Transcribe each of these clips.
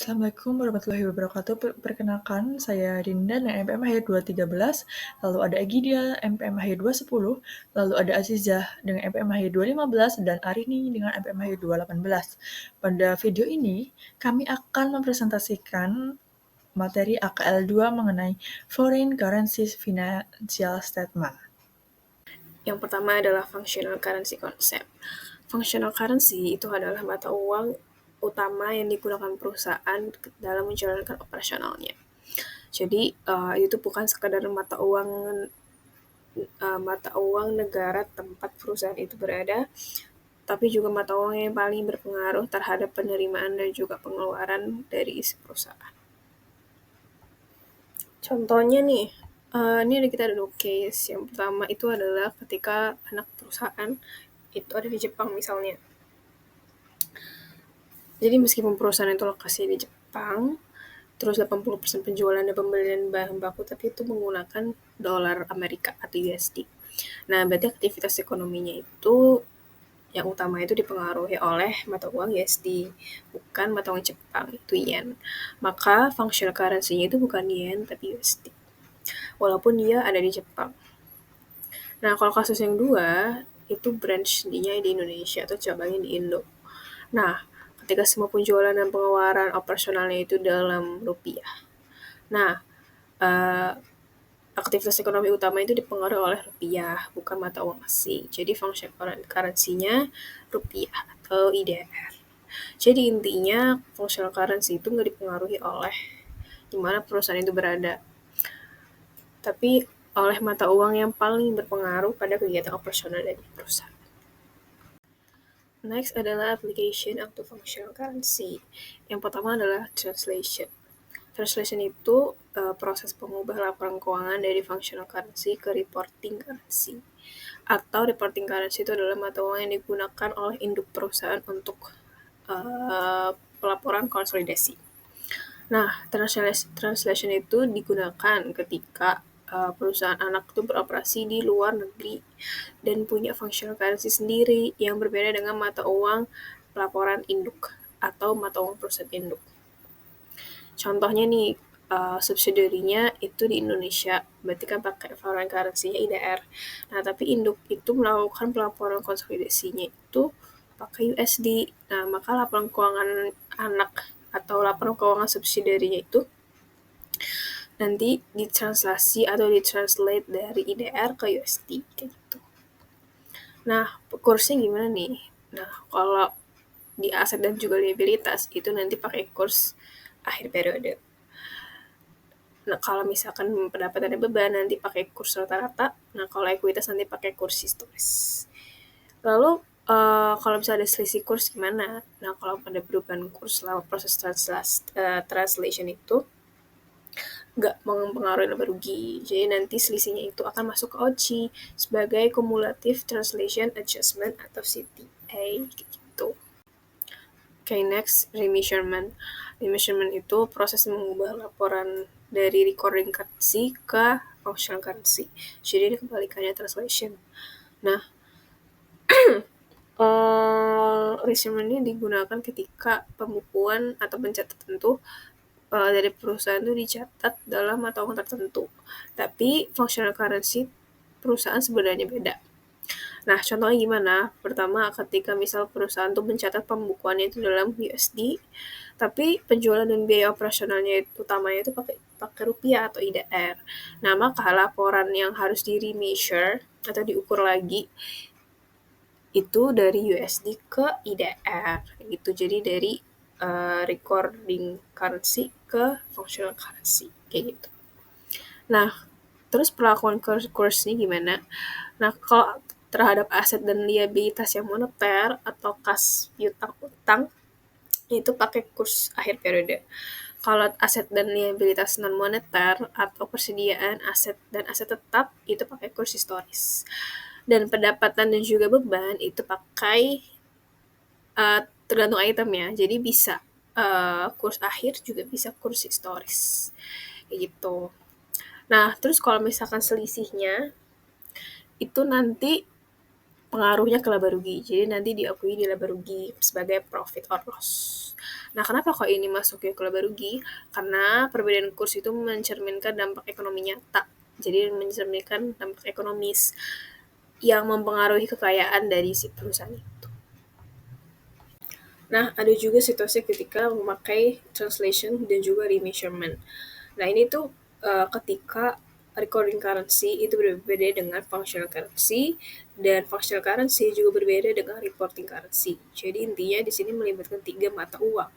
Assalamualaikum warahmatullahi wabarakatuh. Perkenalkan, saya Dinda dengan MPM Akhir 213, lalu ada Egidia MPM Akhir 210, lalu ada Azizah dengan MPM Akhir 215, dan Arini dengan MPM Akhir 218. Pada video ini, kami akan mempresentasikan materi AKL 2 mengenai Foreign Currency Financial Statement. Yang pertama adalah functional currency concept. Functional currency itu adalah mata uang utama yang digunakan perusahaan dalam menjalankan operasionalnya. Jadi itu bukan sekadar mata uang negara tempat perusahaan itu berada, tapi juga mata uang yang paling berpengaruh terhadap penerimaan dan juga pengeluaran dari isi perusahaan. Contohnya nih, ini kita ada 2 case. Yang pertama itu adalah ketika anak perusahaan itu ada di Jepang misalnya. Jadi meskipun perusahaan itu lokasi di Jepang, terus 80% penjualan dan pembelian bahan baku, tapi itu menggunakan dolar Amerika atau USD. Nah, berarti aktivitas ekonominya itu yang utama itu dipengaruhi oleh mata uang USD, bukan mata uang Jepang, itu yen. Maka functional currency-nya itu bukan yen, tapi USD. Walaupun dia ada di Jepang. Nah, kalau kasus yang 2, itu branch-nya di Indonesia atau cabangnya di Indo. Nah, ketika semua penjualan dan pengeluaran operasionalnya itu dalam rupiah. Nah, aktivitas ekonomi utama itu dipengaruhi oleh rupiah, bukan mata uang asing. Jadi function currency-nya rupiah atau IDR. Jadi intinya functional currency itu nggak dipengaruhi oleh di mana perusahaan itu berada, tapi oleh mata uang yang paling berpengaruh pada kegiatan operasional dari perusahaan. Next adalah application of the functional currency. Yang pertama adalah translation. Translation itu proses pengubah laporan keuangan dari functional currency ke reporting currency. Atau reporting currency itu adalah mata uang yang digunakan oleh induk perusahaan untuk pelaporan konsolidasi. Nah, translation itu digunakan ketika perusahaan anak itu beroperasi di luar negeri dan punya functional currency sendiri yang berbeda dengan mata uang pelaporan induk atau mata uang perusahaan induk. Contohnya nih, subsidiary-nya itu di Indonesia, berarti kan pakai foreign currency-nya IDR. Nah, tapi induk itu melakukan pelaporan konsolidasinya itu pakai USD. Nah, maka laporan keuangan anak atau laporan keuangan subsidiary-nya itu nanti ditranslasi atau ditranslate dari IDR ke USD kayak gitu. Nah, kursnya gimana nih? Nah, kalau di aset dan juga liabilitas itu nanti pakai kurs akhir periode. Nah, kalau misalkan pendapatannya beban nanti pakai kurs rata-rata. Nah, kalau ekuitas nanti pakai kurs historis. Lalu kalau bisa ada selisih kurs gimana? Nah, kalau ada perubahan kurs selama proses translation itu nggak mempengaruhi laba rugi. Jadi nanti selisihnya itu akan masuk ke OC sebagai Cumulative Translation Adjustment atau CTA gitu. Okay, next, remeasurement. Remeasurement itu proses mengubah laporan dari recording currency ke functional currency. Jadi ini kebalikannya translation. Nah, remeasurement ini digunakan ketika pembukuan atau pencatatan tuh dari perusahaan itu dicatat dalam mata uang tertentu. Tapi functional currency perusahaan sebenarnya beda. Nah, contohnya gimana? Pertama, ketika misal perusahaan tuh mencatat pembukuannya itu dalam USD, tapi penjualan dan biaya operasionalnya itu utamanya itu pakai rupiah atau IDR. Nah, maka laporan yang harus di-remeasure atau diukur lagi itu dari USD ke IDR gitu. Jadi dari recording currency ke functional currency kayak gitu. Nah, terus perlakuan kurs ini gimana? Nah, kalau terhadap aset dan liabilitas yang moneter atau kas piutang utang itu pakai kurs akhir periode. Kalau aset dan liabilitas non moneter atau persediaan aset dan aset tetap itu pakai kurs historis. Dan pendapatan dan juga beban itu pakai tergantung item ya. Jadi bisa kurs akhir juga bisa kurs historis. Kayak gitu. Nah, terus kalau misalkan selisihnya itu nanti pengaruhnya ke laba rugi. Jadi nanti diakui di laba rugi sebagai profit or loss. Nah, kenapa kok ini masuknya ke laba rugi? Karena perbedaan kurs itu mencerminkan dampak ekonomi nyata. Jadi mencerminkan dampak ekonomis yang mempengaruhi kekayaan dari si perusahaan itu. Nah, ada juga situasi ketika memakai translation dan juga remeasurement. Nah, ini tuh ketika recording currency itu berbeda dengan functional currency dan functional currency juga berbeda dengan reporting currency. Jadi intinya di sini melibatkan 3 mata uang.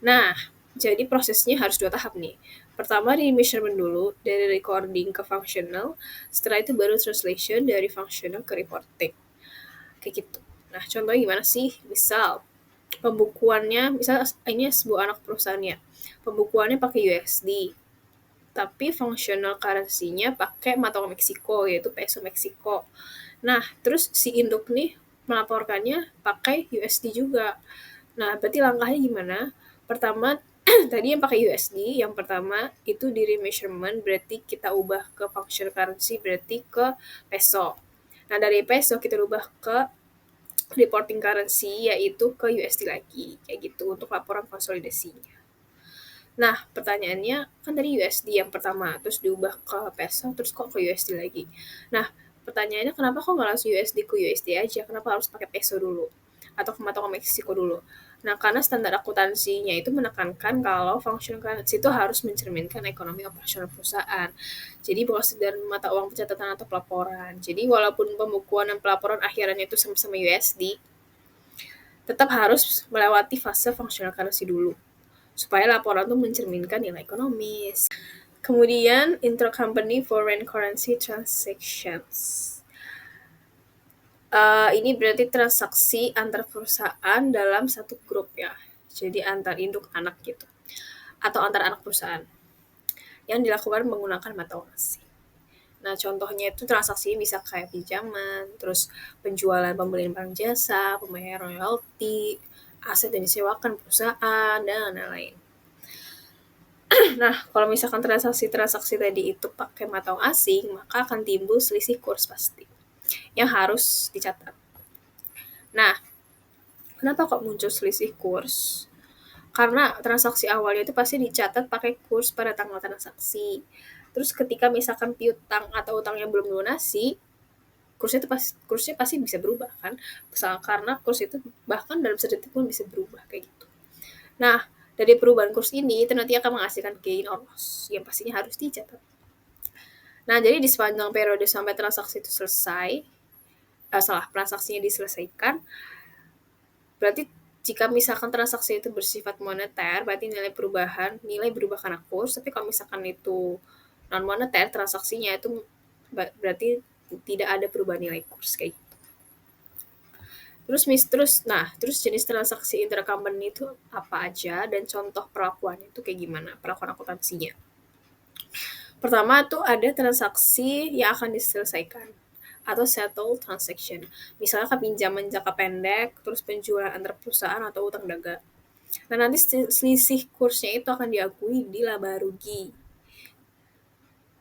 Nah, jadi prosesnya harus 2 tahap nih. Pertama di measurement dulu, dari recording ke functional, setelah itu baru translation dari functional ke reporting. Kayak gitu. Nah, contohnya gimana sih? Misal, pembukuannya, misal ini sebuah anak perusahaannya, pembukuannya pakai USD, tapi functional currency-nya pakai mata uang Meksiko, yaitu peso Meksiko. Nah, terus si induk nih melaporkannya pakai USD juga. Nah, berarti langkahnya gimana? Pertama, tadi yang pakai USD, yang pertama itu di remeasurement, berarti kita ubah ke functional currency, berarti ke peso. Nah, dari peso kita ubah ke reporting currency, yaitu ke USD lagi, kayak gitu, untuk laporan konsolidasinya. Nah, pertanyaannya, kan tadi USD yang pertama, terus diubah ke peso, terus kok ke USD lagi? Nah, pertanyaannya kenapa kok nggak langsung USD ke USD aja? Kenapa harus pakai peso dulu? Atau ke mata uang Meksiko dulu? Nah, karena standar akuntansinya itu menekankan kalau functional currency itu harus mencerminkan ekonomi operasional perusahaan. Jadi bukan sekedar mata uang pencatatan atau pelaporan. Jadi walaupun pembukuan dan pelaporan akhirannya itu sama-sama USD, tetap harus melewati fase functional currency dulu supaya laporan itu mencerminkan nilai ekonomis. Kemudian intercompany foreign currency transactions. Ini berarti transaksi antar perusahaan dalam satu grup ya. Jadi antar induk anak gitu. Atau antar anak perusahaan. Yang dilakukan menggunakan mata uang asing. Nah, contohnya itu transaksi bisa kayak pinjaman, terus penjualan pembelian barang jasa, pembayaran royalti, aset yang disewakan perusahaan, dan lain-lain. Nah, kalau misalkan transaksi-transaksi tadi itu pakai mata uang asing, maka akan timbul selisih kurs pasti yang harus dicatat. Nah, kenapa kok muncul selisih kurs? Karena transaksi awalnya itu pasti dicatat pakai kurs pada tanggal transaksi. Terus ketika misalkan piutang atau utang yang belum lunasi, kursnya pasti bisa berubah kan? Misalnya karena kurs itu bahkan dalam sedetik pun bisa berubah kayak gitu. Nah, dari perubahan kurs ini itu nanti akan menghasilkan gain or loss yang pastinya harus dicatat. Nah, jadi di sepanjang periode sampai transaksi itu selesai, transaksinya diselesaikan, berarti jika misalkan transaksi itu bersifat moneter, berarti nilai berubah karena kurs, tapi kalau misalkan itu non moneter, transaksinya itu berarti tidak ada perubahan nilai kurs kayak gitu. Terus jenis transaksi intercompany itu apa aja dan contoh perlakuannya itu kayak gimana, perlakuan akuntansinya. Pertama tuh ada transaksi yang akan diselesaikan atau settle transaction. Misalnya pinjaman jangka pendek, terus penjualan antar perusahaan atau utang dagang. Nah, nanti selisih kursnya itu akan diakui di laba rugi.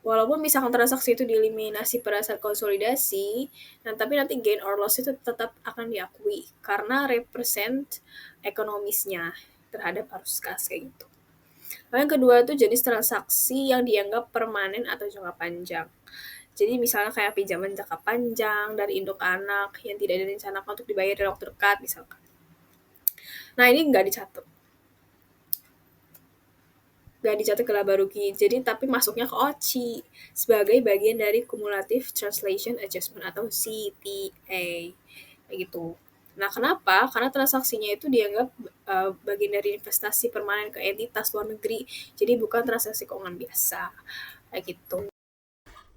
Walaupun misalkan transaksi itu dieliminasi pada saat konsolidasi, tapi nanti gain or loss itu tetap akan diakui karena represent ekonomisnya terhadap arus kas kayak gitu. Lalu yang kedua itu jenis transaksi yang dianggap permanen atau jangka panjang. Jadi misalnya kayak pinjaman jangka panjang dari induk anak yang tidak direncanakan untuk dibayar dalam waktu dekat misalkan. Nah, ini nggak dicatat ke laba rugi. Jadi tapi masuknya ke OCI sebagai bagian dari Cumulative Translation Adjustment atau CTA. Kayak gitu. Nah, kenapa? Karena transaksinya itu dianggap bagian dari investasi permanen ke entitas luar negeri. Jadi bukan transaksi keuangan biasa. Kayak gitu.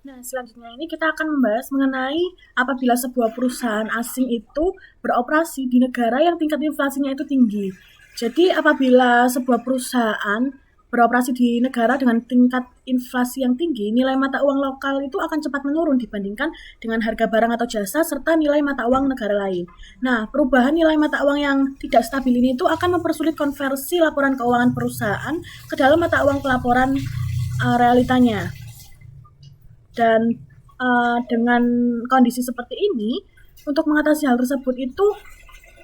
Nah, selanjutnya ini kita akan membahas mengenai apabila sebuah perusahaan asing itu beroperasi di negara yang tingkat inflasinya itu tinggi. Jadi apabila sebuah perusahaan beroperasi di negara dengan tingkat inflasi yang tinggi, nilai mata uang lokal itu akan cepat menurun dibandingkan dengan harga barang atau jasa serta nilai mata uang negara lain. Nah, perubahan nilai mata uang yang tidak stabil ini itu akan mempersulit konversi laporan keuangan perusahaan ke dalam mata uang pelaporan realitanya. Dan dengan kondisi seperti ini, untuk mengatasi hal tersebut itu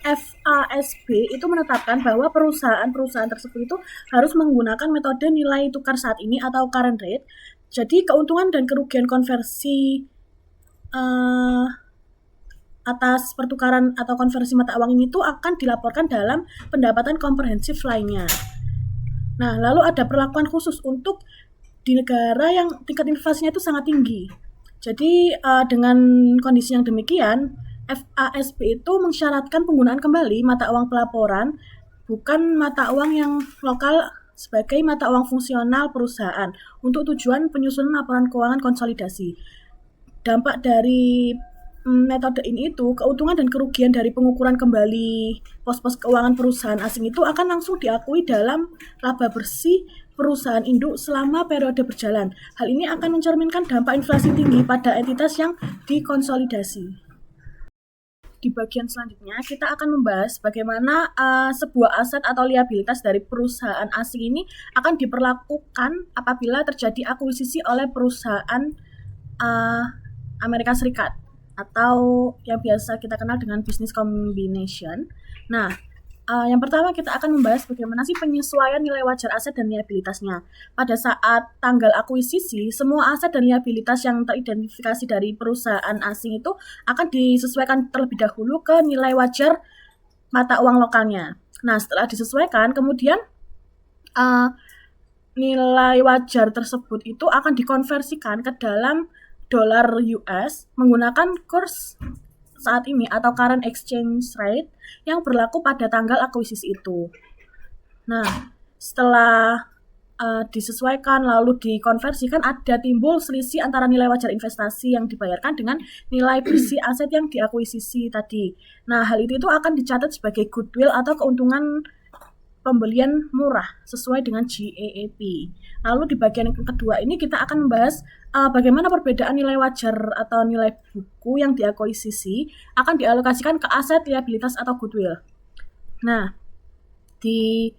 FASB itu menetapkan bahwa perusahaan-perusahaan tersebut itu harus menggunakan metode nilai tukar saat ini atau current rate. Jadi keuntungan dan kerugian konversi atas pertukaran atau konversi mata uang ini tuh akan dilaporkan dalam pendapatan komprehensif lainnya. Nah, lalu ada perlakuan khusus untuk di negara yang tingkat inflasinya itu sangat tinggi. Jadi dengan kondisi yang demikian, FASB itu mensyaratkan penggunaan kembali mata uang pelaporan, bukan mata uang yang lokal sebagai mata uang fungsional perusahaan untuk tujuan penyusunan laporan keuangan konsolidasi. Dampak dari metode ini itu, keuntungan dan kerugian dari pengukuran kembali pos-pos keuangan perusahaan asing itu akan langsung diakui dalam laba bersih perusahaan induk selama periode berjalan. Hal ini akan mencerminkan dampak inflasi tinggi pada entitas yang dikonsolidasi. Di bagian selanjutnya, kita akan membahas bagaimana sebuah aset atau liabilitas dari perusahaan asing ini akan diperlakukan apabila terjadi akuisisi oleh perusahaan Amerika Serikat atau yang biasa kita kenal dengan business combination. Nah, yang pertama kita akan membahas bagaimana sih penyesuaian nilai wajar aset dan liabilitasnya. Pada saat tanggal akuisisi, semua aset dan liabilitas yang teridentifikasi dari perusahaan asing itu akan disesuaikan terlebih dahulu ke nilai wajar mata uang lokalnya. Nah, setelah disesuaikan, kemudian nilai wajar tersebut itu akan dikonversikan ke dalam dolar US menggunakan kurs saat ini atau current exchange rate yang berlaku pada tanggal akuisisi itu. Nah, setelah disesuaikan lalu dikonversikan, ada timbul selisih antara nilai wajar investasi yang dibayarkan dengan nilai bersih aset yang diakuisisi tadi. Nah, hal itu akan dicatat sebagai goodwill atau keuntungan pembelian murah sesuai dengan GAAP. Lalu di bagian kedua ini kita akan membahas bagaimana perbedaan nilai wajar atau nilai buku yang diakuisisi akan dialokasikan ke aset, liabilitas, atau goodwill. Nah, di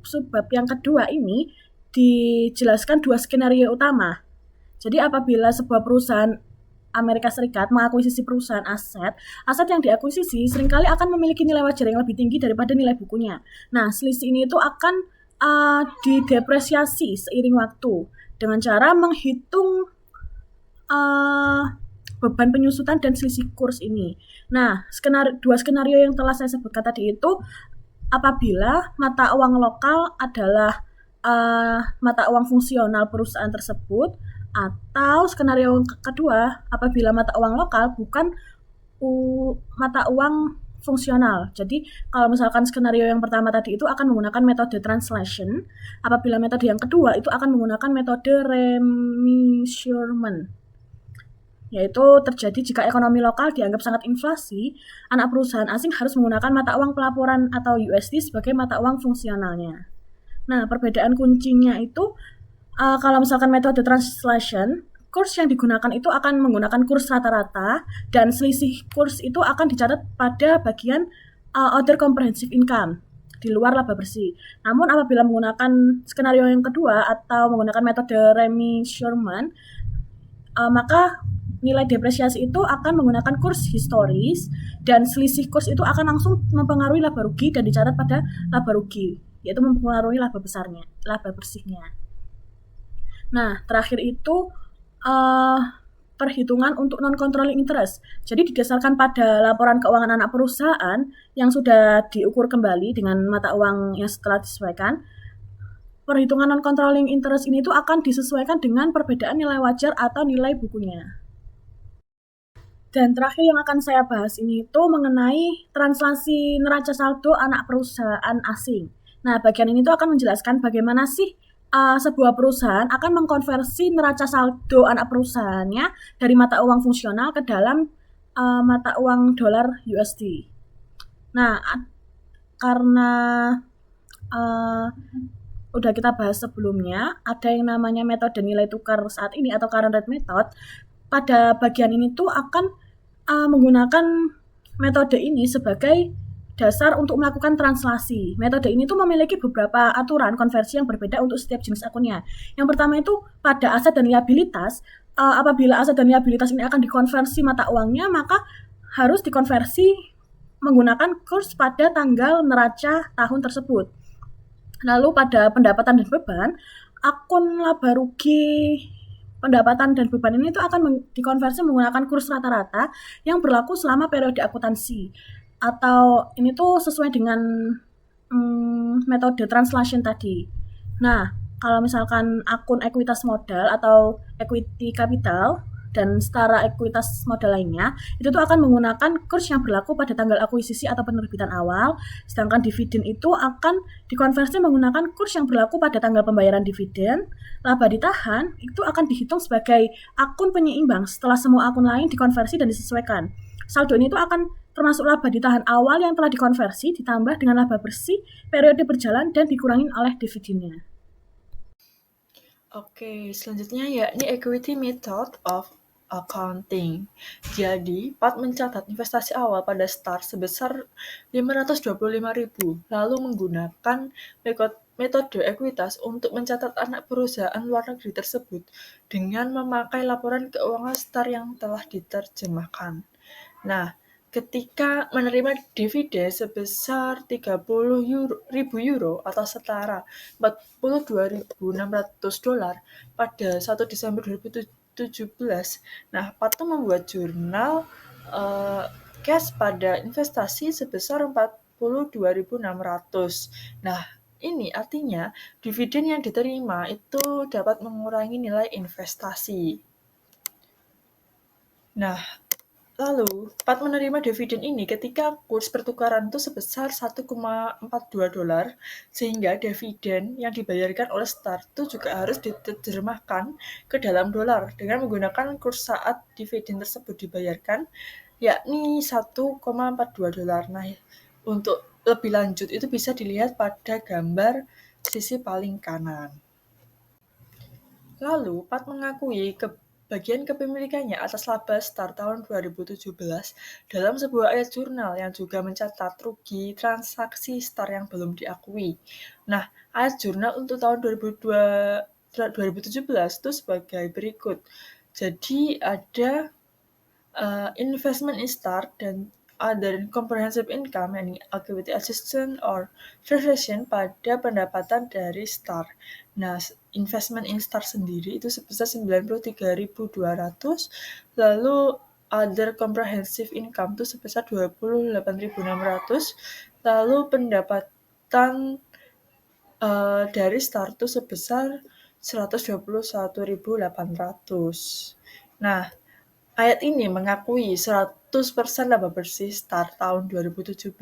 subbab yang kedua ini dijelaskan dua skenario utama. Jadi apabila sebuah perusahaan Amerika Serikat mengakuisisi perusahaan aset yang diakuisisi seringkali akan memiliki nilai wajar yang lebih tinggi daripada nilai bukunya. Nah, selisih ini itu akan didepresiasi seiring waktu dengan cara menghitung beban penyusutan dan selisih kurs ini. Nah, dua skenario yang telah saya sebutkan tadi itu apabila mata uang lokal adalah mata uang fungsional perusahaan tersebut, atau skenario kedua apabila mata uang lokal bukan mata uang fungsional. Jadi kalau misalkan skenario yang pertama tadi itu akan menggunakan metode translation, apabila metode yang kedua itu akan menggunakan metode remeasurement, yaitu terjadi jika ekonomi lokal dianggap sangat inflasi, anak perusahaan asing harus menggunakan mata uang pelaporan atau USD sebagai mata uang fungsionalnya. Nah, perbedaan kuncinya itu kalau misalkan metode translation, kurs yang digunakan itu akan menggunakan kurs rata-rata dan selisih kurs itu akan dicatat pada bagian other comprehensive income di luar laba bersih. Namun apabila menggunakan skenario yang kedua atau menggunakan metode remeasurement, maka nilai depresiasi itu akan menggunakan kurs historis dan selisih kurs itu akan langsung mempengaruhi laba rugi dan dicatat pada laba rugi, yaitu mempengaruhi laba bersihnya. Nah, terakhir itu perhitungan untuk non-controlling interest. Jadi didasarkan pada laporan keuangan anak perusahaan yang sudah diukur kembali dengan mata uang yang setelah disesuaikan, perhitungan non-controlling interest ini itu akan disesuaikan dengan perbedaan nilai wajar atau nilai bukunya. Dan terakhir yang akan saya bahas ini itu mengenai translasi neraca saldo anak perusahaan asing. Nah, bagian ini tuh akan menjelaskan bagaimana sih sebuah perusahaan akan mengkonversi neraca saldo anak perusahaannya dari mata uang fungsional ke dalam mata uang dolar USD. Nah, karena udah kita bahas sebelumnya, ada yang namanya metode nilai tukar saat ini atau current rate method. Pada bagian ini tuh akan menggunakan metode ini sebagai dasar untuk melakukan translasi. Metode ini tuh memiliki beberapa aturan konversi yang berbeda untuk setiap jenis akunnya. Yang pertama itu pada aset dan liabilitas, apabila aset dan liabilitas ini akan dikonversi mata uangnya, maka harus dikonversi menggunakan kurs pada tanggal neraca tahun tersebut. Lalu pada pendapatan dan beban, akun laba rugi pendapatan dan beban ini itu akan dikonversi menggunakan kurs rata-rata yang berlaku selama periode akuntansi. Atau ini tuh sesuai dengan metode translation tadi. Nah, kalau misalkan akun ekuitas modal atau equity capital dan setara ekuitas modal lainnya, itu tuh akan menggunakan kurs yang berlaku pada tanggal akuisisi atau penerbitan awal, sedangkan dividen itu akan dikonversi menggunakan kurs yang berlaku pada tanggal pembayaran dividen. Laba ditahan itu akan dihitung sebagai akun penyeimbang setelah semua akun lain dikonversi dan disesuaikan. Saldo ini itu akan termasuk laba ditahan awal yang telah dikonversi ditambah dengan laba bersih periode berjalan dan dikurangi oleh dividennya. Oke, selanjutnya yakni equity method of accounting. Jadi, Pat mencatat investasi awal pada start sebesar 525.000, lalu menggunakan metode ekuitas untuk mencatat anak perusahaan luar negeri tersebut dengan memakai laporan keuangan start yang telah diterjemahkan. Nah, ketika menerima dividen sebesar 30.000 euro atau setara $42.600 pada 1 Desember 2017, nah, Patung membuat jurnal cash pada investasi sebesar 42.600. Nah, ini artinya dividen yang diterima itu dapat mengurangi nilai investasi. Nah, lalu, Pat menerima dividen ini ketika kurs pertukaran itu sebesar $1,42, sehingga dividen yang dibayarkan oleh Start itu juga harus diterjemahkan ke dalam dolar dengan menggunakan kurs saat dividen tersebut dibayarkan, yakni $1,42. Nah, untuk lebih lanjut itu bisa dilihat pada gambar sisi paling kanan. Lalu, Pat mengakui bagian kepemilikannya atas laba Start tahun 2017 dalam sebuah ayat jurnal yang juga mencatat rugi transaksi Start yang belum diakui. Nah, ayat jurnal untuk tahun 2017 itu sebagai berikut. Jadi ada investment in Start dan other comprehensive income, yakni activity assistance or transaction pada pendapatan dari Start. Nah, investment in Start sendiri itu sebesar 93.200, lalu other comprehensive income itu sebesar 28.600, lalu pendapatan dari Start itu sebesar 121.800. Nah, ayat ini mengakui 100% laba bersih Start tahun 2017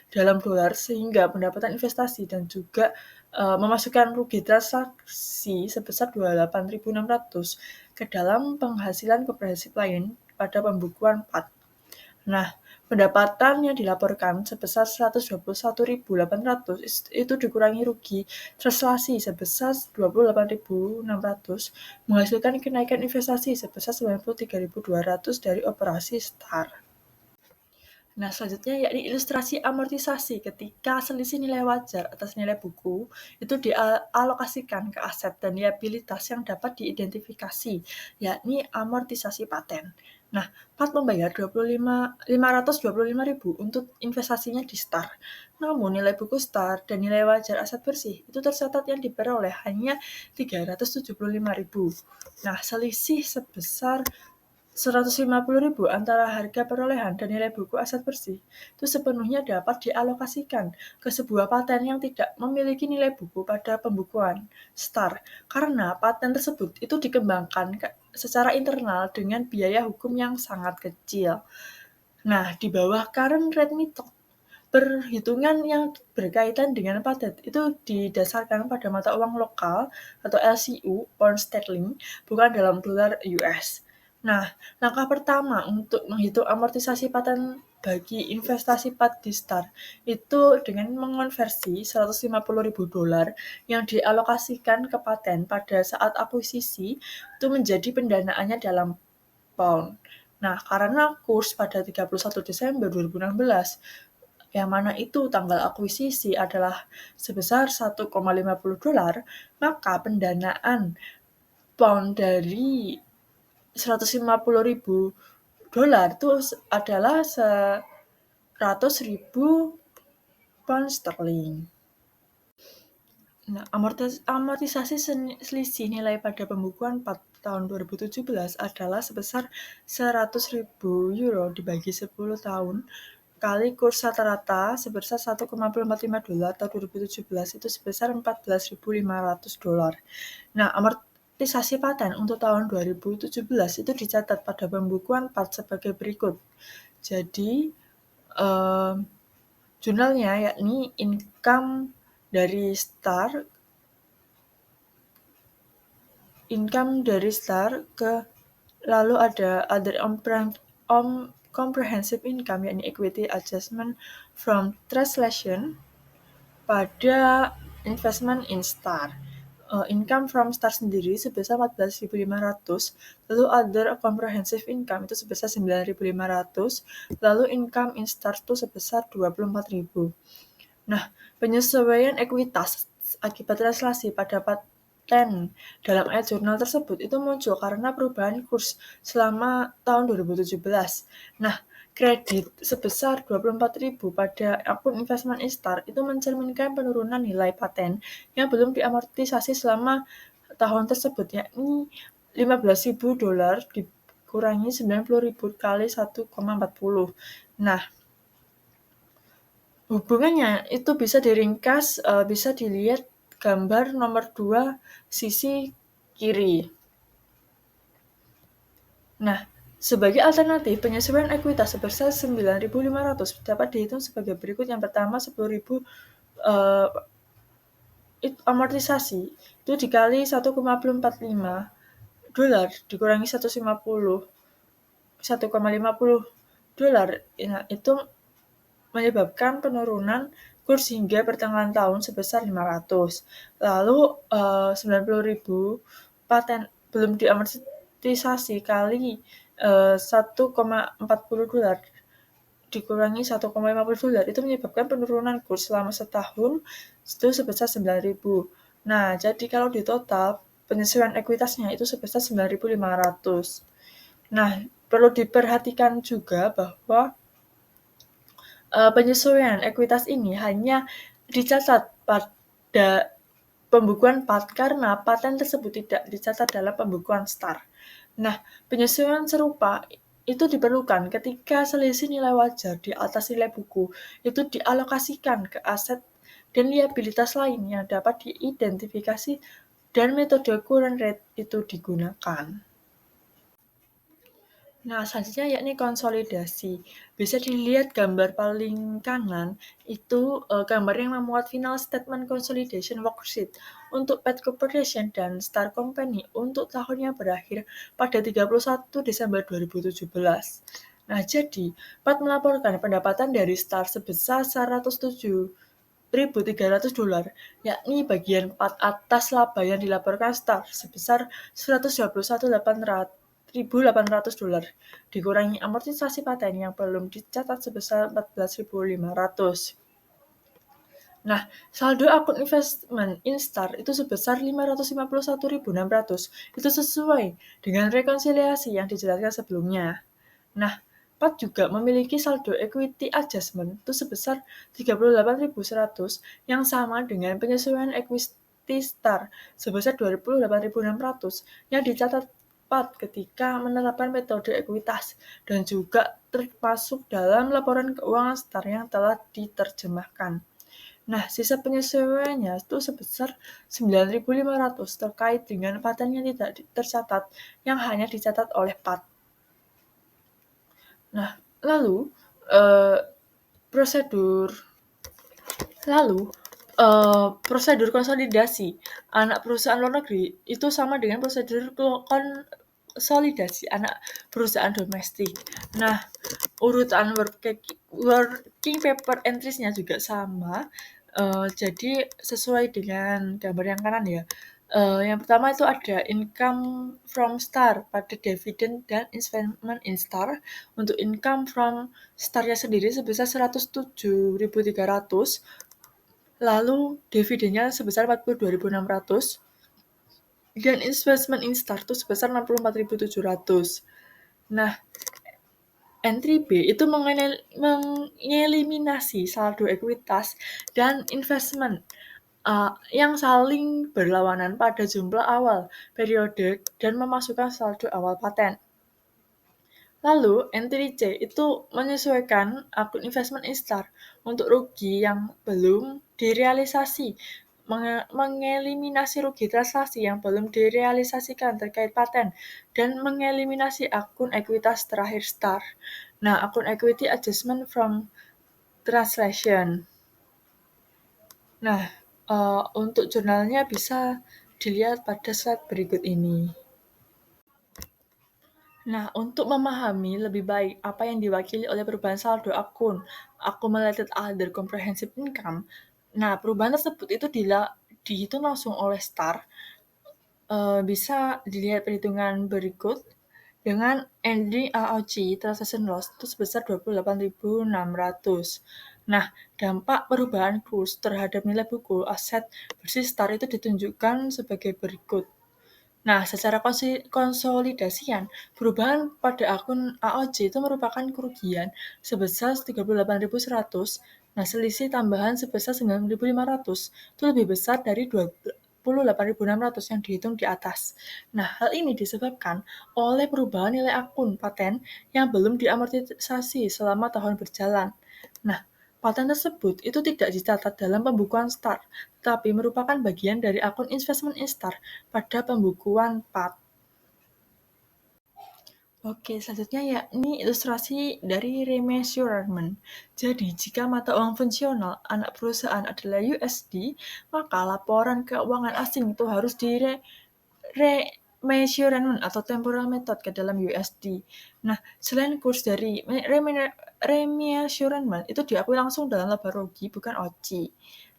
dalam dolar sehingga pendapatan investasi dan juga memasukkan rugi transaksi sebesar 28.600 ke dalam penghasilan komprehensif lain pada pembukuan PAT. Nah, pendapatan yang dilaporkan sebesar 121.800 itu dikurangi rugi translasi sebesar 28.600 menghasilkan kenaikan investasi sebesar 93.200 dari operasi Start. Nah, selanjutnya yakni ilustrasi amortisasi ketika selisih nilai wajar atas nilai buku itu dialokasikan ke aset dan liabilitas yang dapat diidentifikasi, yakni amortisasi paten. Nah, Pat membayar 525.000 untuk investasinya di Start. Namun, nilai buku Start dan nilai wajar aset bersih itu tercatat yang diperoleh hanya 375.000. Nah, selisih sebesar 150.000 antara harga perolehan dan nilai buku aset bersih itu sepenuhnya dapat dialokasikan ke sebuah paten yang tidak memiliki nilai buku pada pembukuan Start karena paten tersebut itu dikembangkan secara internal dengan biaya hukum yang sangat kecil. Nah, di bawah current rate method, perhitungan yang berkaitan dengan paten itu didasarkan pada mata uang lokal atau LCU, pound sterling, bukan dalam dolar US. Nah, langkah pertama untuk menghitung amortisasi paten bagi investasi PAT di Start itu dengan mengonversi $150.000 yang dialokasikan ke paten pada saat akuisisi itu menjadi pendanaannya dalam pound. Nah, karena kurs pada 31 Desember 2016 yang mana itu tanggal akuisisi adalah sebesar $1,50, maka pendanaan pound dari $150.000 dolar itu adalah 100.000 pound sterling. Nah, amortisasi selisih nilai pada pembukuan 4 tahun 2017 adalah sebesar 100.000 euro dibagi 10 tahun kali kurs rata-rata sebesar 1,45 dolar tahun 2017 itu sebesar 14.500 dolar. Nah, amortisasi paten untuk tahun 2017 itu dicatat pada pembukuan 4 sebagai berikut. Jadi, jurnalnya yakni income dari Star ke lalu ada other comprehensive income yakni equity adjustment from translation pada investment in Star. Income from Star sendiri sebesar 14.500, lalu other comprehensive income itu sebesar 9.500, lalu income in Star itu sebesar 24.000. Nah, penyesuaian ekuitas akibat translasi pada paten dalam ayat jurnal tersebut itu muncul karena perubahan kurs selama tahun 2017. Nah, kredit sebesar 24.000 pada akun investment Instar itu mencerminkan penurunan nilai paten yang belum diamortisasi selama tahun tersebut, yakni 15.000 dolar dikurangi 90.000 kali 1,40. Nah, hubungannya itu bisa diringkas, bisa dilihat gambar nomor 2 sisi kiri. Nah, sebagai alternatif, penyesuaian ekuitas sebesar 9.500 dapat dihitung sebagai berikut. Yang pertama, 10.000 amortisasi itu dikali 1,45 dolar dikurangi 1,50 dolar. Nah, itu menyebabkan penurunan kurs hingga pertengahan tahun sebesar 500. Lalu 90.000 paten belum diamortisasi kali 1,40 dolar dikurangi 1,50 dolar itu menyebabkan penurunan kurs selama setahun itu sebesar 9.000. Nah, jadi kalau di total penyesuaian ekuitasnya itu sebesar 9.500. Nah, perlu diperhatikan juga bahwa penyesuaian ekuitas ini hanya dicatat pada pembukuan PAT karena paten tersebut tidak dicatat dalam pembukuan STAR. Nah, penyesuaian serupa itu diperlukan ketika selisih nilai wajar di atas nilai buku itu dialokasikan ke aset dan liabilitas lain yang dapat diidentifikasi dan metode current rate itu digunakan. Nah, selanjutnya yakni konsolidasi. Bisa dilihat gambar paling kanan, itu gambar yang memuat final statement consolidation worksheet untuk Pet Corporation dan Star Company untuk tahun yang berakhir pada 31 Desember 2017. Nah, jadi, Pat melaporkan pendapatan dari Star sebesar 107.300 dolar, yakni bagian part atas laba yang dilaporkan Star sebesar 121.800 dolar, dikurangi amortisasi paten yang belum dicatat sebesar 14.500. Nah, saldo akun investment Instar itu sebesar 551.600. Itu sesuai dengan rekonsiliasi yang dijelaskan sebelumnya. Nah, PAT juga memiliki saldo equity adjustment itu sebesar 38.100 yang sama dengan penyesuaian equity Star sebesar 28.600 yang dicatat PAT ketika menerapkan metode ekuitas dan juga termasuk dalam laporan keuangan Star yang telah diterjemahkan. Nah, sisa penyesuaiannya itu sebesar 9.500 terkait dengan paten yang tidak tercatat yang hanya dicatat oleh PAT. Nah, lalu prosedur konsolidasi anak perusahaan luar negeri itu sama dengan prosedur konsolidasi anak perusahaan domestik. Nah, urutan working paper entries-nya juga sama. Jadi sesuai dengan gambar yang kanan ya. Yang pertama itu ada income from Star pada dividen dan investment in Star. Untuk income from Star-nya sendiri sebesar 107.300, lalu dividennya sebesar 42.600, dan investment in Star itu sebesar 64.700. Nah, entry B itu mengeliminasi saldo ekuitas dan investment yang saling berlawanan pada jumlah awal periode dan memasukkan saldo awal paten. Lalu, entry C itu menyesuaikan akun investment instar untuk rugi yang belum direalisasi, mengeliminasi rugi transaksi yang belum direalisasikan terkait paten, dan mengeliminasi akun ekuitas terakhir star. Nah, akun equity adjustment from translation. Nah, untuk jurnalnya bisa dilihat pada slide berikut ini. Nah, untuk memahami lebih baik apa yang diwakili oleh perubahan saldo akun accumulated other comprehensive income, nah perubahan tersebut itu dihitung langsung oleh STAR, bisa dilihat perhitungan berikut dengan ending AOC transaction loss itu sebesar 28.600. Nah, dampak perubahan kurs terhadap nilai buku aset bersih STAR itu ditunjukkan sebagai berikut. Nah, secara konsolidasian, perubahan pada akun AOC itu merupakan kerugian sebesar 38.100. Nah, selisih tambahan sebesar 9.500 itu lebih besar dari 28.600 yang dihitung di atas. Nah, hal ini disebabkan oleh perubahan nilai akun paten yang belum diamortisasi selama tahun berjalan. Nah, paten tersebut itu tidak dicatat dalam pembukuan STAR, tetapi merupakan bagian dari akun investment instar pada pembukuan PAT. Oke, selanjutnya yakni ilustrasi dari remeasurement. Jadi, jika mata uang fungsional anak perusahaan adalah USD, maka laporan keuangan asing itu harus remeasurement atau temporal method ke dalam USD. Nah, selain kurs dari remeasurement itu diakui langsung dalam laba rugi, bukan OCI.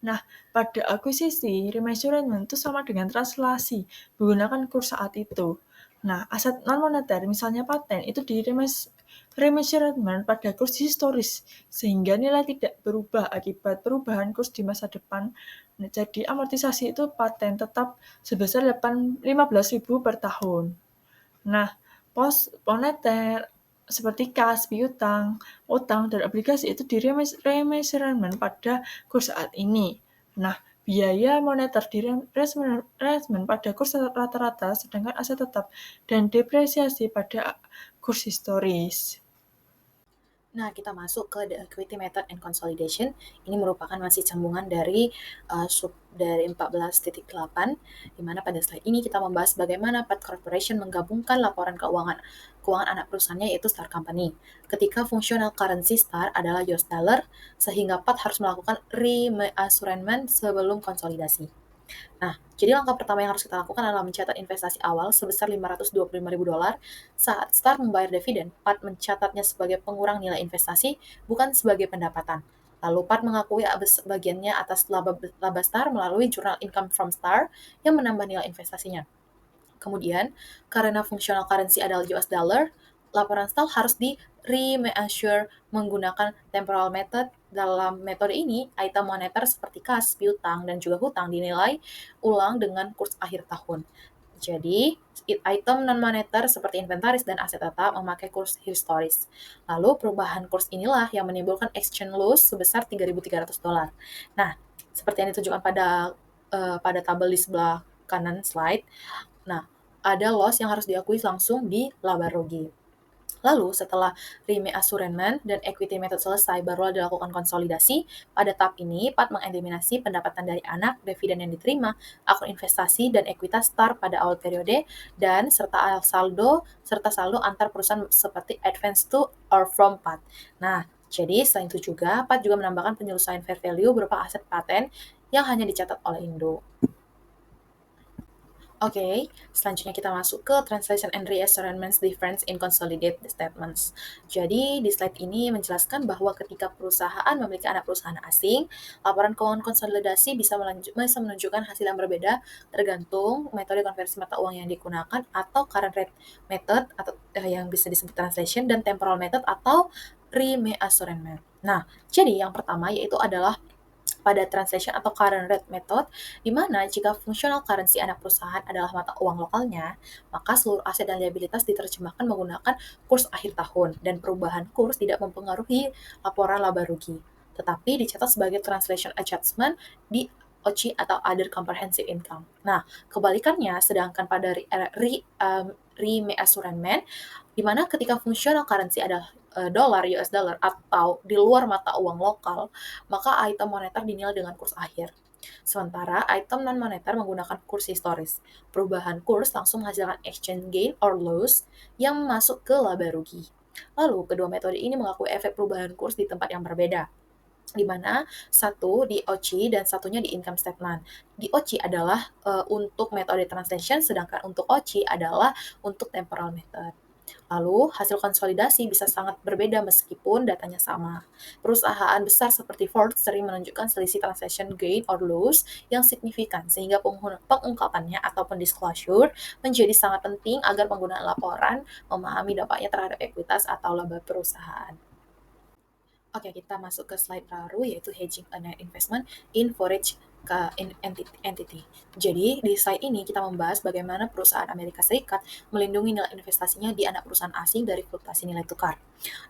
Nah, pada akuisisi, remeasurement itu sama dengan translasi menggunakan kurs saat itu. Nah, aset non-moneter, misalnya paten, itu di remeasurement pada kurs historis, sehingga nilai tidak berubah akibat perubahan kurs di masa depan. Nah, jadi amortisasi itu paten tetap sebesar 15.000 per tahun. Nah, pos moneter seperti kas, piutang, utang, dan obligasi itu di remeasurement pada kurs saat ini. Nah, biaya moneter di remeasurement pada kurs rata-rata, sedangkan aset tetap dan depresiasi pada kurs historis. Nah, kita masuk ke the equity method and consolidation. Ini merupakan masih sambungan dari dari 14.8, di mana pada slide ini kita membahas bagaimana Pat Corporation menggabungkan laporan keuangan anak perusahaannya yaitu Star Company. Ketika functional currency Star adalah US dollar, sehingga Pat harus melakukan remeasurement sebelum konsolidasi. Nah, jadi langkah pertama yang harus kita lakukan adalah mencatat investasi awal sebesar $525.000 saat Star membayar dividen. Pat mencatatnya sebagai pengurang nilai investasi, bukan sebagai pendapatan. Lalu Pat mengakui bagiannya atas laba Star melalui jurnal income from Star yang menambah nilai investasinya. Kemudian, karena functional currency adalah US dollar, laporan Star harus di remeasure menggunakan temporal method. Dalam metode ini, item moneter seperti kas, piutang, dan juga hutang dinilai ulang dengan kurs akhir tahun. Jadi, item non-moneter seperti inventaris dan aset tetap memakai kurs historis. Lalu, perubahan kurs inilah yang menimbulkan exchange loss sebesar $3.300. Nah, seperti yang ditunjukkan pada tabel di sebelah kanan slide. Nah, ada loss yang harus diakui langsung di laba rugi. Lalu, setelah remeasurement dan equity method selesai, barulah dilakukan konsolidasi. Pada tahap ini, Pat mengeliminasi pendapatan dari anak, dividen yang diterima, akun investasi, dan ekuitas Star pada awal periode, dan serta saldo antar perusahaan seperti advance to or from Pat. Nah, jadi selain itu juga, Pat juga menambahkan penyelesaian fair value berupa aset paten yang hanya dicatat oleh Indo. Oke, selanjutnya kita masuk ke Translation and Reassurances Difference in Consolidated Statements. Jadi, di slide ini menjelaskan bahwa ketika perusahaan memiliki anak perusahaan asing, laporan keuangan konsolidasi bisa menunjukkan hasil yang berbeda tergantung metode konversi mata uang yang digunakan atau current rate method atau yang bisa disebut translation dan temporal method atau remeasurement. Nah, jadi yang pertama yaitu adalah pada translation atau current rate method, di mana jika functional currency anak perusahaan adalah mata uang lokalnya, maka seluruh aset dan liabilitas diterjemahkan menggunakan kurs akhir tahun, dan perubahan kurs tidak mempengaruhi laporan laba rugi, tetapi dicatat sebagai translation adjustment di OCI atau Other Comprehensive Income. Nah, kebalikannya, sedangkan pada remeasurement, di mana ketika functional currency adalah dolar, US dollar, atau di luar mata uang lokal, maka item moneter dinilai dengan kurs akhir. Sementara item non-moneter menggunakan kurs historis. Perubahan kurs langsung menghasilkan exchange gain or loss yang masuk ke laba rugi. Lalu, kedua metode ini mengakui efek perubahan kurs di tempat yang berbeda, di mana satu di OCI dan satunya di income statement. Di OCI adalah untuk metode translation, sedangkan untuk OCI adalah untuk temporal method. Lalu, hasil konsolidasi bisa sangat berbeda meskipun datanya sama. Perusahaan besar seperti Ford sering menunjukkan selisih transaction gain or loss yang signifikan, sehingga pengungkapannya ataupun disclosure menjadi sangat penting agar penggunaan laporan memahami dampaknya terhadap ekuitas atau laba perusahaan. Oke, kita masuk ke slide baru, yaitu hedging a net investment in foreign entity. Jadi, di slide ini kita membahas bagaimana perusahaan Amerika Serikat melindungi nilai investasinya di anak perusahaan asing dari fluktuasi nilai tukar.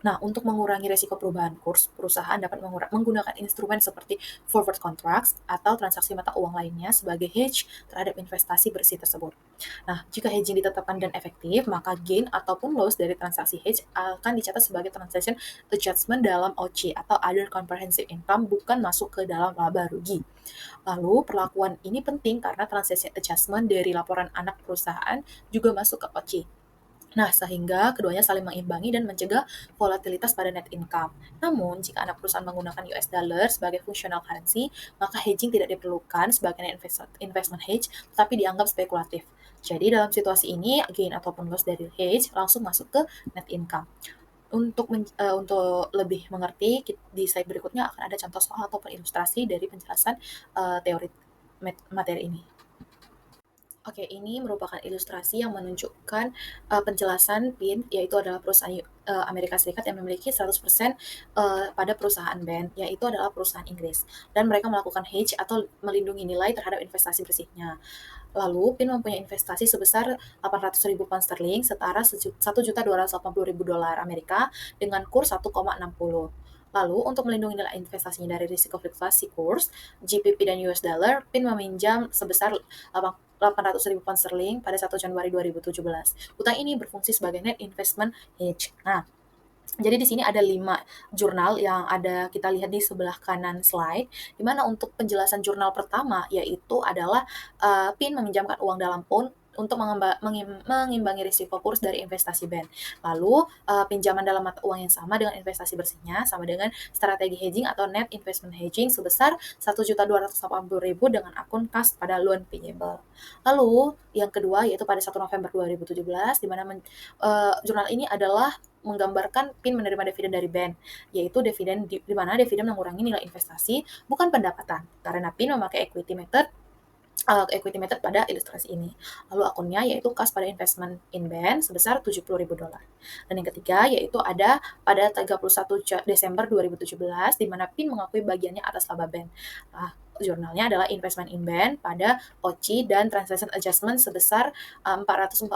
Nah, untuk mengurangi risiko perubahan kurs, perusahaan dapat menggunakan instrumen seperti forward contracts atau transaksi mata uang lainnya sebagai hedge terhadap investasi bersih tersebut. Nah, jika hedging ditetapkan dan efektif, maka gain ataupun loss dari transaksi hedge akan dicatat sebagai transaction adjustment dalam OCI atau Other Comprehensive Income, bukan masuk ke dalam laba rugi. Lalu, perlakuan ini penting karena transaction adjustment dari laporan anak perusahaan juga masuk ke OCI. Nah, sehingga keduanya saling mengimbangi dan mencegah volatilitas pada net income. Namun, jika anak perusahaan menggunakan US dollar sebagai functional currency, maka hedging tidak diperlukan sebagai investment hedge, tetapi dianggap spekulatif. Jadi, dalam situasi ini, gain ataupun loss dari hedge langsung masuk ke net income. Untuk lebih mengerti, di slide berikutnya akan ada contoh soal ataupun ilustrasi dari penjelasan teori materi ini. Oke, ini merupakan ilustrasi yang menunjukkan penjelasan PIN, yaitu adalah perusahaan Amerika Serikat yang memiliki 100% pada perusahaan BAND, yaitu adalah perusahaan Inggris. Dan mereka melakukan hedge atau melindungi nilai terhadap investasi bersihnya. Lalu, PIN mempunyai investasi sebesar 800.000 pound sterling, setara 1.280.000 dolar Amerika dengan kurs 1,60. Lalu, untuk melindungi nilai investasinya dari risiko fluktuasi kurs, GBP dan US dollar, PIN meminjam sebesar 800.000 pound sterling pada 1 Januari 2017. Utang ini berfungsi sebagai net investment hedge. Nah, jadi di sini ada 5 jurnal yang ada kita lihat di sebelah kanan slide, di mana untuk penjelasan jurnal pertama yaitu adalah PIN meminjamkan uang dalam pound untuk mengimbangi risiko kurs dari investasi BAND. Lalu, pinjaman dalam mata uang yang sama dengan investasi bersihnya sama dengan strategi hedging atau net investment hedging sebesar 1.280.000 dengan akun kas pada loan payable. Lalu, yang kedua yaitu pada 1 November 2017, di mana jurnal ini adalah menggambarkan PIN menerima dividen dari BAND, yaitu dividen di mana dividen mengurangi nilai investasi, bukan pendapatan, karena PIN memakai equity method pada ilustrasi ini. Lalu akunnya yaitu kas pada investment in BAND sebesar 70.000 dolar. Dan yang ketiga yaitu ada pada 31 Desember 2017, di mana PIN mengakui bagiannya atas laba BAND. Nah, jurnalnya adalah investment in BAND pada OCI dan transaction adjustment sebesar 446.600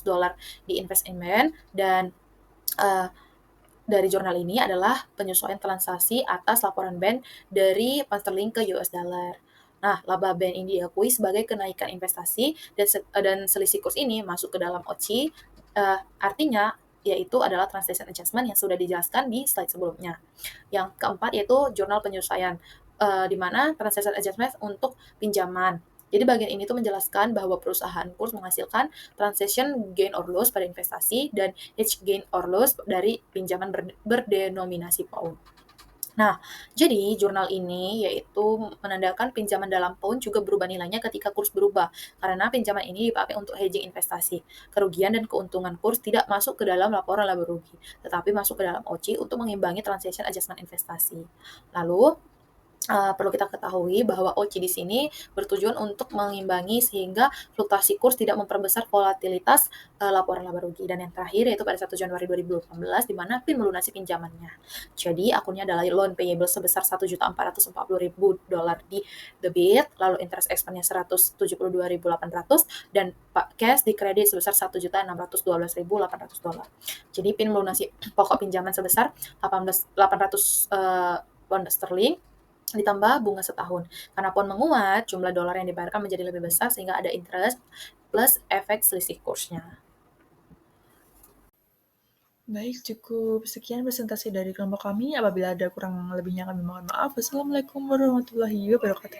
dolar di invest in BAND, dan dari jurnal ini adalah penyesuaian transaksi atas laporan BAND dari pound sterling ke US dollar. Nah, laba BAND ini diakui sebagai kenaikan investasi dan selisih kurs ini masuk ke dalam OCI, artinya yaitu adalah translation adjustment yang sudah dijelaskan di slide sebelumnya. Yang keempat yaitu jurnal penyesuaian, di mana translation adjustment untuk pinjaman. Jadi bagian ini tuh menjelaskan bahwa perusahaan kurs menghasilkan transaction gain or loss pada investasi dan hedge gain or loss dari pinjaman berdenominasi pound. Nah, jadi jurnal ini yaitu menandakan pinjaman dalam pound juga berubah nilainya ketika kurs berubah, karena pinjaman ini dipakai untuk hedging investasi. Kerugian dan keuntungan kurs tidak masuk ke dalam laporan laba rugi, tetapi masuk ke dalam OCI untuk mengimbangi transaction adjustment investasi. Lalu, perlu kita ketahui bahwa OC di sini bertujuan untuk mengimbangi sehingga fluktuasi kurs tidak memperbesar volatilitas laporan laba rugi. Dan yang terakhir yaitu pada 1 Januari 2018 di mana PIN melunasi pinjamannya. Jadi akunnya adalah loan payable sebesar $1.440.000 di debit, lalu interest expense-nya $172.800 dan cash di kredit sebesar $1.612.800. Jadi PIN melunasi pokok pinjaman sebesar 800 pound sterling ditambah bunga setahun. Karena pound menguat, jumlah dolar yang dibayarkan menjadi lebih besar sehingga ada interest plus efek selisih kursnya. Baik, cukup sekian presentasi dari kelompok kami. Apabila ada kurang lebihnya kami mohon maaf. Wassalamualaikum warahmatullahi wabarakatuh.